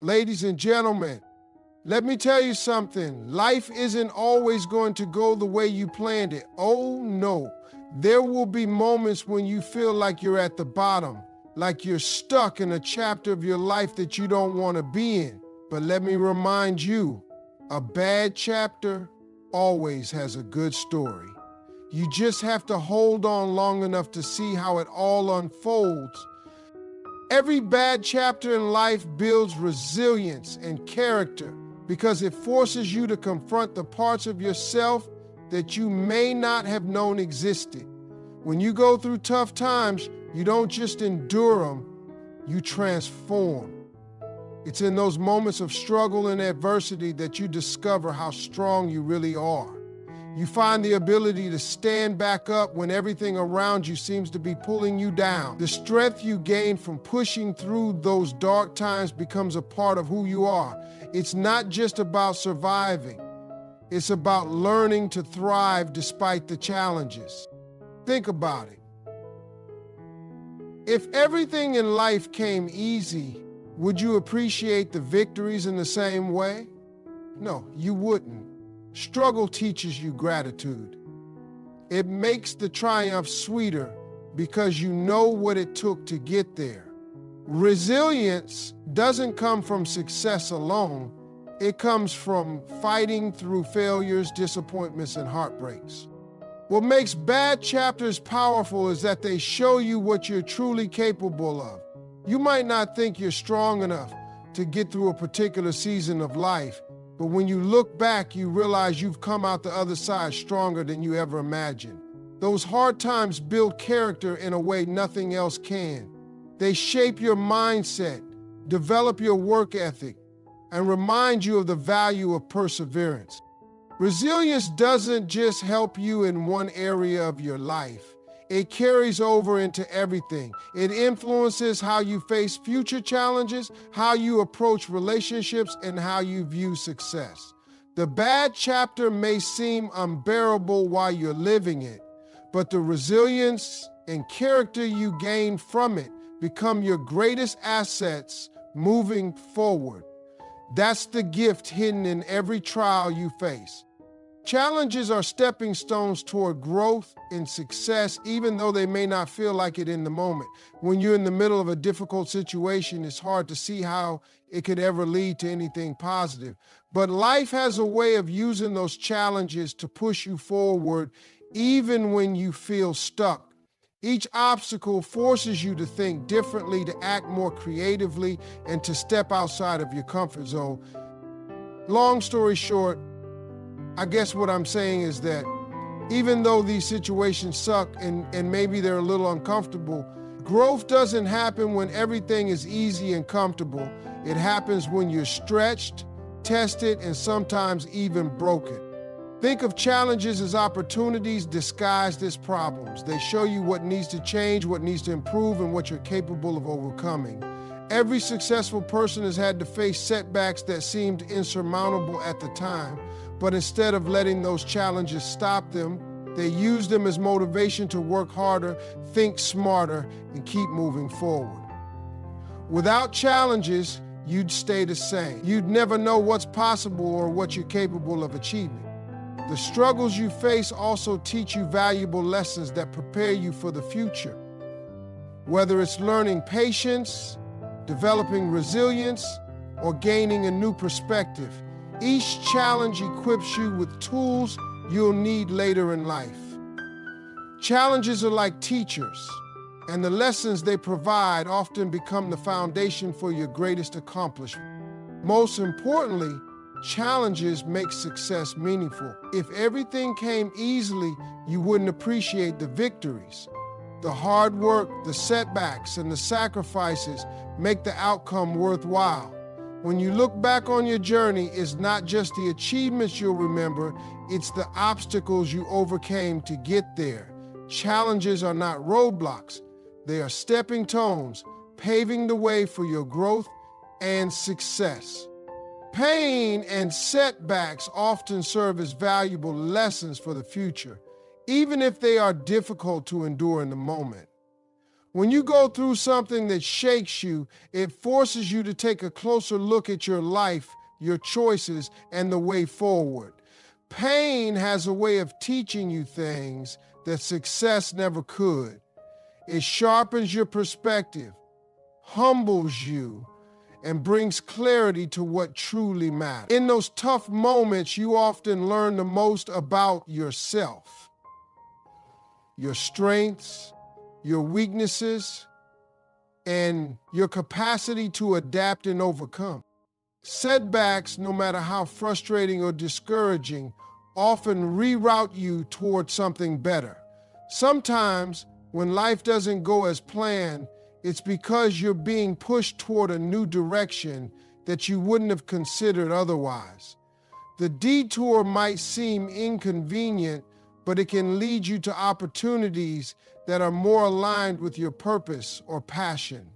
Ladies and gentlemen, let me tell you something. Life isn't always going to go the way you planned it. Oh no. There will be moments when you feel like you're at the bottom, like you're stuck in a chapter of your life that you don't want to be in. But let me remind you, a bad chapter always has a good story. You just have to hold on long enough to see how it all unfolds. Every bad chapter in life builds resilience and character because it forces you to confront the parts of yourself that you may not have known existed. When you go through tough times, you don't just endure them, you transform. It's in those moments of struggle and adversity that you discover how strong you really are. You find the ability to stand back up when everything around you seems to be pulling you down. The strength you gain from pushing through those dark times becomes a part of who you are. It's not just about surviving. It's about learning to thrive despite the challenges. Think about it. If everything in life came easy, would you appreciate the victories in the same way? No, you wouldn't. Struggle teaches you gratitude. It makes the triumph sweeter because you know what it took to get there. Resilience doesn't come from success alone. It comes from fighting through failures, disappointments, and heartbreaks. What makes bad chapters powerful is that they show you what you're truly capable of. You might not think you're strong enough to get through a particular season of life, but when you look back, you realize you've come out the other side stronger than you ever imagined. Those hard times build character in a way nothing else can. They shape your mindset, develop your work ethic, and remind you of the value of perseverance. Resilience doesn't just help you in one area of your life. It carries over into everything. It influences how you face future challenges, how you approach relationships, and how you view success. The bad chapter may seem unbearable while you're living it, but the resilience and character you gain from it become your greatest assets moving forward. That's the gift hidden in every trial you face. Challenges are stepping stones toward growth and success, even though they may not feel like it in the moment. When you're in the middle of a difficult situation, it's hard to see how it could ever lead to anything positive. But life has a way of using those challenges to push you forward, even when you feel stuck. Each obstacle forces you to think differently, to act more creatively, and to step outside of your comfort zone. Long story short, I guess what I'm saying is that even though these situations suck and maybe they're a little uncomfortable, growth doesn't happen when everything is easy and comfortable. It happens when you're stretched, tested, and sometimes even broken. Think of challenges as opportunities disguised as problems. They show you what needs to change, what needs to improve, and what you're capable of overcoming. Every successful person has had to face setbacks that seemed insurmountable at the time, but instead of letting those challenges stop them, they use them as motivation to work harder, think smarter, and keep moving forward. Without challenges, you'd stay the same. You'd never know what's possible or what you're capable of achieving. The struggles you face also teach you valuable lessons that prepare you for the future. Whether it's learning patience, developing resilience, or gaining a new perspective, each challenge equips you with tools you'll need later in life. Challenges are like teachers, and the lessons they provide often become the foundation for your greatest accomplishment. Most importantly, challenges make success meaningful. If everything came easily, you wouldn't appreciate the victories. The hard work, the setbacks, and the sacrifices make the outcome worthwhile. When you look back on your journey, it's not just the achievements you'll remember, it's the obstacles you overcame to get there. Challenges are not roadblocks. They are stepping stones, paving the way for your growth and success. Pain and setbacks often serve as valuable lessons for the future, even if they are difficult to endure in the moment. When you go through something that shakes you, it forces you to take a closer look at your life, your choices, and the way forward. Pain has a way of teaching you things that success never could. It sharpens your perspective, humbles you, and brings clarity to what truly matters. In those tough moments, you often learn the most about yourself, your strengths, your weaknesses, and your capacity to adapt and overcome. Setbacks, no matter how frustrating or discouraging, often reroute you toward something better. Sometimes, when life doesn't go as planned, it's because you're being pushed toward a new direction that you wouldn't have considered otherwise. The detour might seem inconvenient, but it can lead you to opportunities that are more aligned with your purpose or passion.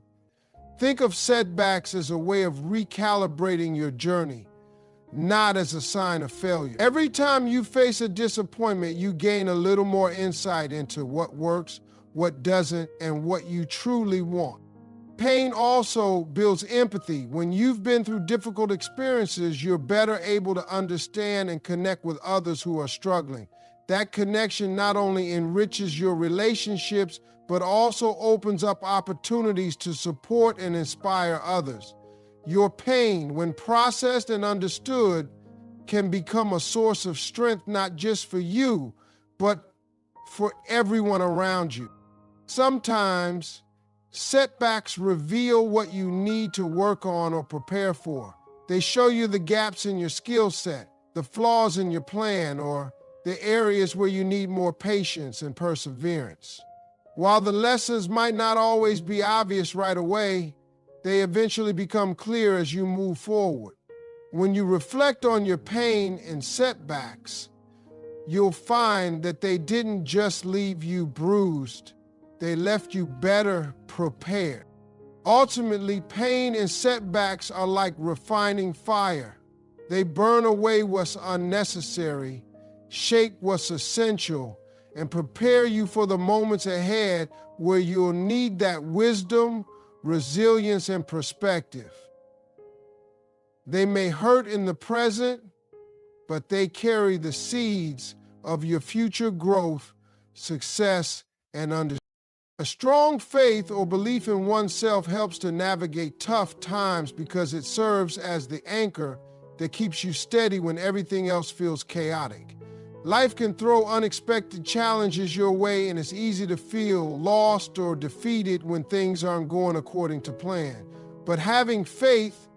Think of setbacks as a way of recalibrating your journey, not as a sign of failure. Every time you face a disappointment, you gain a little more insight into what works, what doesn't, and what you truly want. Pain also builds empathy. When you've been through difficult experiences, you're better able to understand and connect with others who are struggling. That connection not only enriches your relationships, but also opens up opportunities to support and inspire others. Your pain, when processed and understood, can become a source of strength not just for you, but for everyone around you. Sometimes, setbacks reveal what you need to work on or prepare for. They show you the gaps in your skill set, the flaws in your plan, or the areas where you need more patience and perseverance. While the lessons might not always be obvious right away, they eventually become clear as you move forward. When you reflect on your pain and setbacks, you'll find that they didn't just leave you bruised, they left you better prepared. Ultimately, pain and setbacks are like refining fire. They burn away what's unnecessary, shape what's essential, and prepare you for the moments ahead where you'll need that wisdom, resilience, and perspective. They may hurt in the present, but they carry the seeds of your future growth, success, and understanding. A strong faith or belief in oneself helps to navigate tough times because it serves as the anchor that keeps you steady when everything else feels chaotic. Life can throw unexpected challenges your way, and it's easy to feel lost or defeated when things aren't going according to plan. But having faith,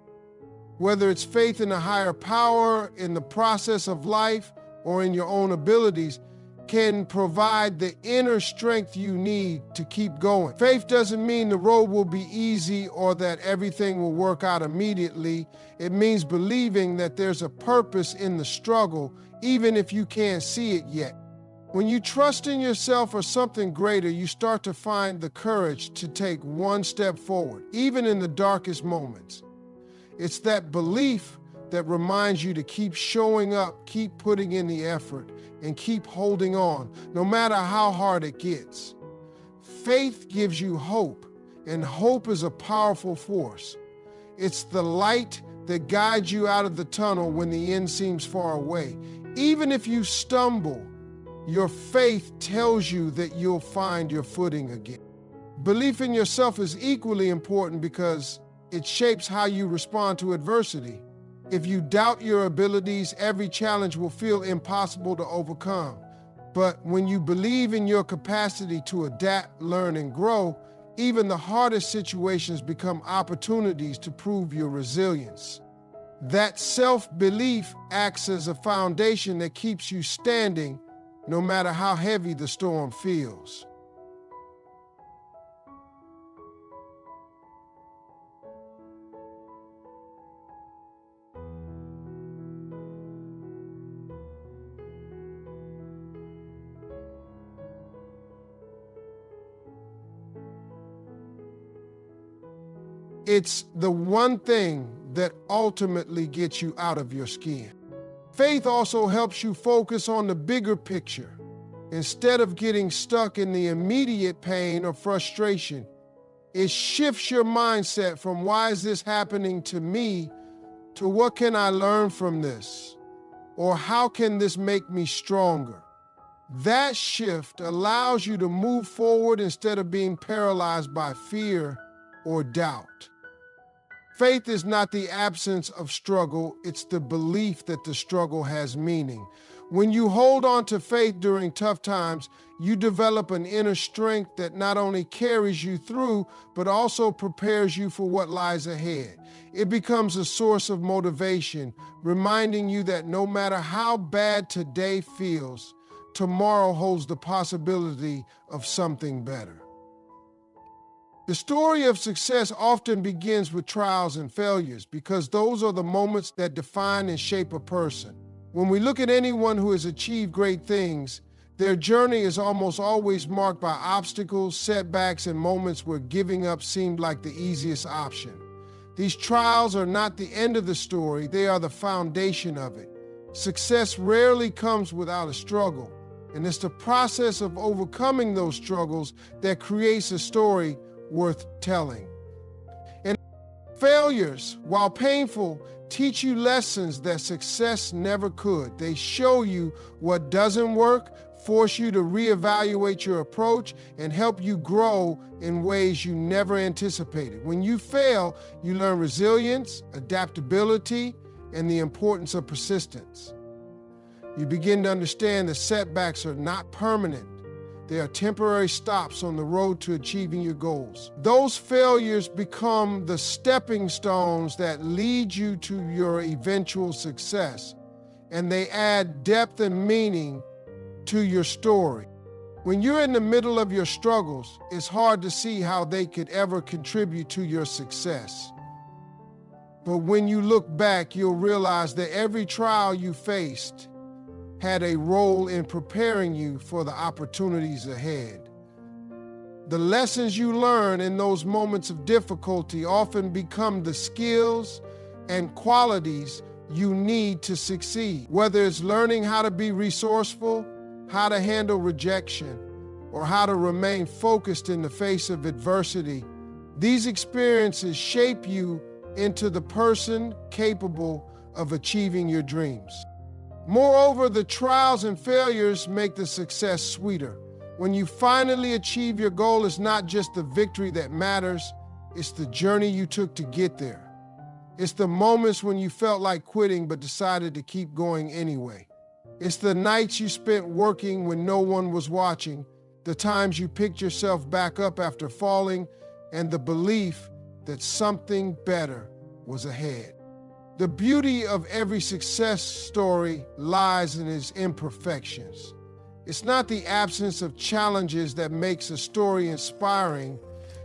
whether it's faith in a higher power, in the process of life, or in your own abilities, can provide the inner strength you need to keep going. Faith doesn't mean the road will be easy or that everything will work out immediately. It means believing that there's a purpose in the struggle, even if you can't see it yet. When you trust in yourself or something greater, you start to find the courage to take one step forward, even in the darkest moments. It's that belief that reminds you to keep showing up, keep putting in the effort, and keep holding on, no matter how hard it gets. Faith gives you hope, and hope is a powerful force. It's the light that guides you out of the tunnel when the end seems far away. Even if you stumble, your faith tells you that you'll find your footing again. Belief in yourself is equally important because it shapes how you respond to adversity. If you doubt your abilities, every challenge will feel impossible to overcome. But when you believe in your capacity to adapt, learn, and grow, even the hardest situations become opportunities to prove your resilience. That self-belief acts as a foundation that keeps you standing no matter how heavy the storm feels. It's the one thing that ultimately gets you out of your skin. Faith also helps you focus on the bigger picture. Instead of getting stuck in the immediate pain or frustration, it shifts your mindset from why is this happening to me to what can I learn from this? Or how can this make me stronger? That shift allows you to move forward instead of being paralyzed by fear or doubt. Faith is not the absence of struggle, it's the belief that the struggle has meaning. When you hold on to faith during tough times, you develop an inner strength that not only carries you through, but also prepares you for what lies ahead. It becomes a source of motivation, reminding you that no matter how bad today feels, tomorrow holds the possibility of something better. The story of success often begins with trials and failures because those are the moments that define and shape a person. When we look at anyone who has achieved great things, their journey is almost always marked by obstacles, setbacks, and moments where giving up seemed like the easiest option. These trials are not the end of the story, they are the foundation of it. Success rarely comes without a struggle, and it's the process of overcoming those struggles that creates a story worth telling. And failures, while painful, teach you lessons that success never could. They show you what doesn't work, force you to reevaluate your approach, and help you grow in ways you never anticipated. When you fail, you learn resilience, adaptability, and the importance of persistence. You begin to understand that setbacks are not permanent. They are temporary stops on the road to achieving your goals. Those failures become the stepping stones that lead you to your eventual success, and they add depth and meaning to your story. When you're in the middle of your struggles, it's hard to see how they could ever contribute to your success. But when you look back, you'll realize that every trial you faced had a role in preparing you for the opportunities ahead. The lessons you learn in those moments of difficulty often become the skills and qualities you need to succeed. Whether it's learning how to be resourceful, how to handle rejection, or how to remain focused in the face of adversity, these experiences shape you into the person capable of achieving your dreams. Moreover, the trials and failures make the success sweeter. When you finally achieve your goal, it's not just the victory that matters, it's the journey you took to get there. It's the moments when you felt like quitting but decided to keep going anyway. It's the nights you spent working when no one was watching, the times you picked yourself back up after falling, and the belief that something better was ahead. The beauty of every success story lies in its imperfections. It's not the absence of challenges that makes a story inspiring,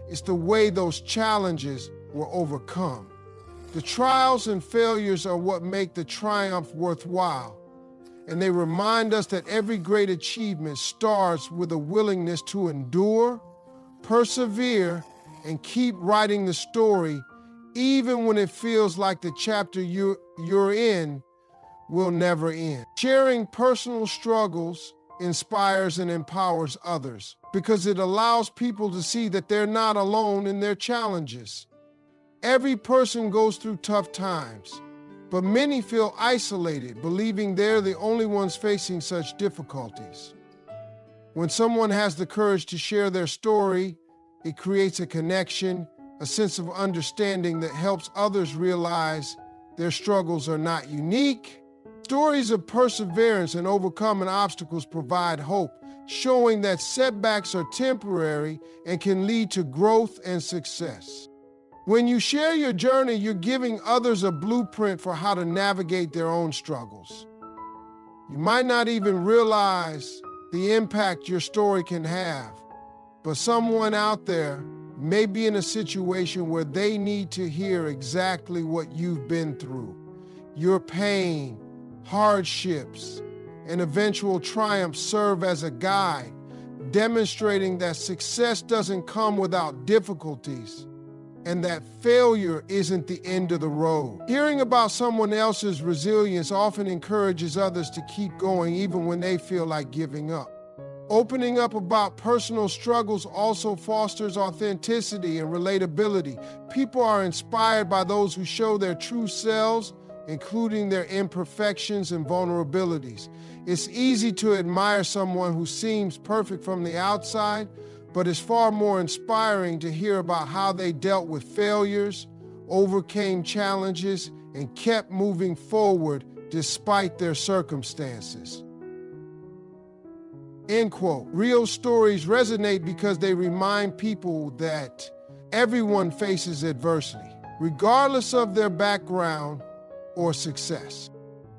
it's the way those challenges were overcome. The trials and failures are what make the triumph worthwhile, and they remind us that every great achievement starts with a willingness to endure, persevere, and keep writing the story even when it feels like the chapter you're in will never end. Sharing personal struggles inspires and empowers others because it allows people to see that they're not alone in their challenges. Every person goes through tough times, but many feel isolated, believing they're the only ones facing such difficulties. When someone has the courage to share their story, it creates a connection, a sense of understanding that helps others realize their struggles are not unique. Stories of perseverance and overcoming obstacles provide hope, showing that setbacks are temporary and can lead to growth and success. When you share your journey, you're giving others a blueprint for how to navigate their own struggles. You might not even realize the impact your story can have, but someone out there may be in a situation where they need to hear exactly what you've been through. Your pain, hardships, and eventual triumphs serve as a guide, demonstrating that success doesn't come without difficulties and that failure isn't the end of the road. Hearing about someone else's resilience often encourages others to keep going even when they feel like giving up. Opening up about personal struggles also fosters authenticity and relatability. People are inspired by those who show their true selves, including their imperfections and vulnerabilities. It's easy to admire someone who seems perfect from the outside, but it's far more inspiring to hear about how they dealt with failures, overcame challenges, and kept moving forward despite their circumstances. End quote. Real stories resonate because they remind people that everyone faces adversity, regardless of their background or success.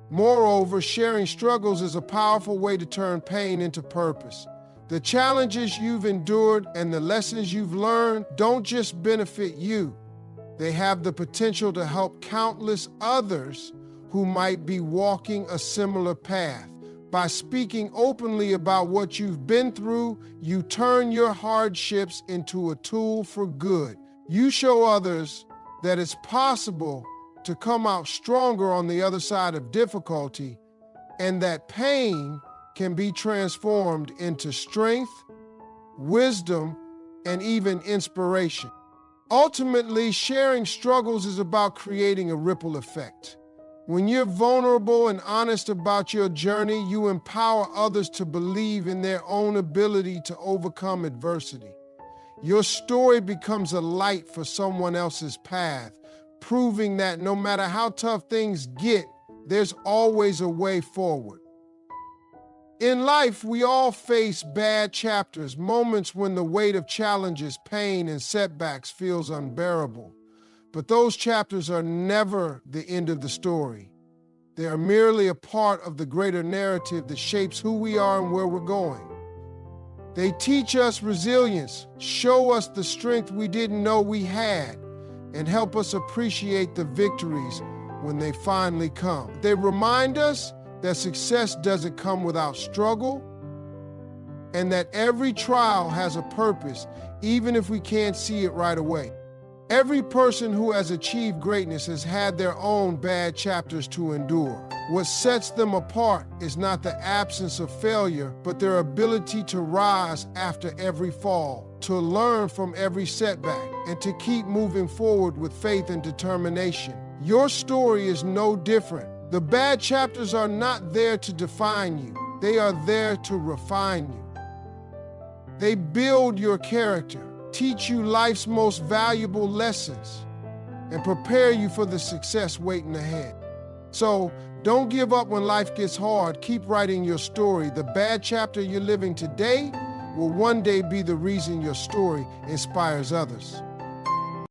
Moreover, sharing struggles is a powerful way to turn pain into purpose. The challenges you've endured and the lessons you've learned don't just benefit you. They have the potential to help countless others who might be walking a similar path. By speaking openly about what you've been through, you turn your hardships into a tool for good. You show others that it's possible to come out stronger on the other side of difficulty, and that pain can be transformed into strength, wisdom, and even inspiration. Ultimately, sharing struggles is about creating a ripple effect. When you're vulnerable and honest about your journey, you empower others to believe in their own ability to overcome adversity. Your story becomes a light for someone else's path, proving that no matter how tough things get, there's always a way forward. In life, we all face bad chapters, moments when the weight of challenges, pain, and setbacks feels unbearable. But those chapters are never the end of the story. They are merely a part of the greater narrative that shapes who we are and where we're going. They teach us resilience, show us the strength we didn't know we had, and help us appreciate the victories when they finally come. They remind us that success doesn't come without struggle, and that every trial has a purpose, even if we can't see it right away. Every person who has achieved greatness has had their own bad chapters to endure. What sets them apart is not the absence of failure, but their ability to rise after every fall, to learn from every setback, and to keep moving forward with faith and determination. Your story is no different. The bad chapters are not there to define you. They are there to refine you. They build your character, teach you life's most valuable lessons, and prepare you for the success waiting ahead. So don't give up when life gets hard. Keep writing your story. The bad chapter you're living today will one day be the reason your story inspires others.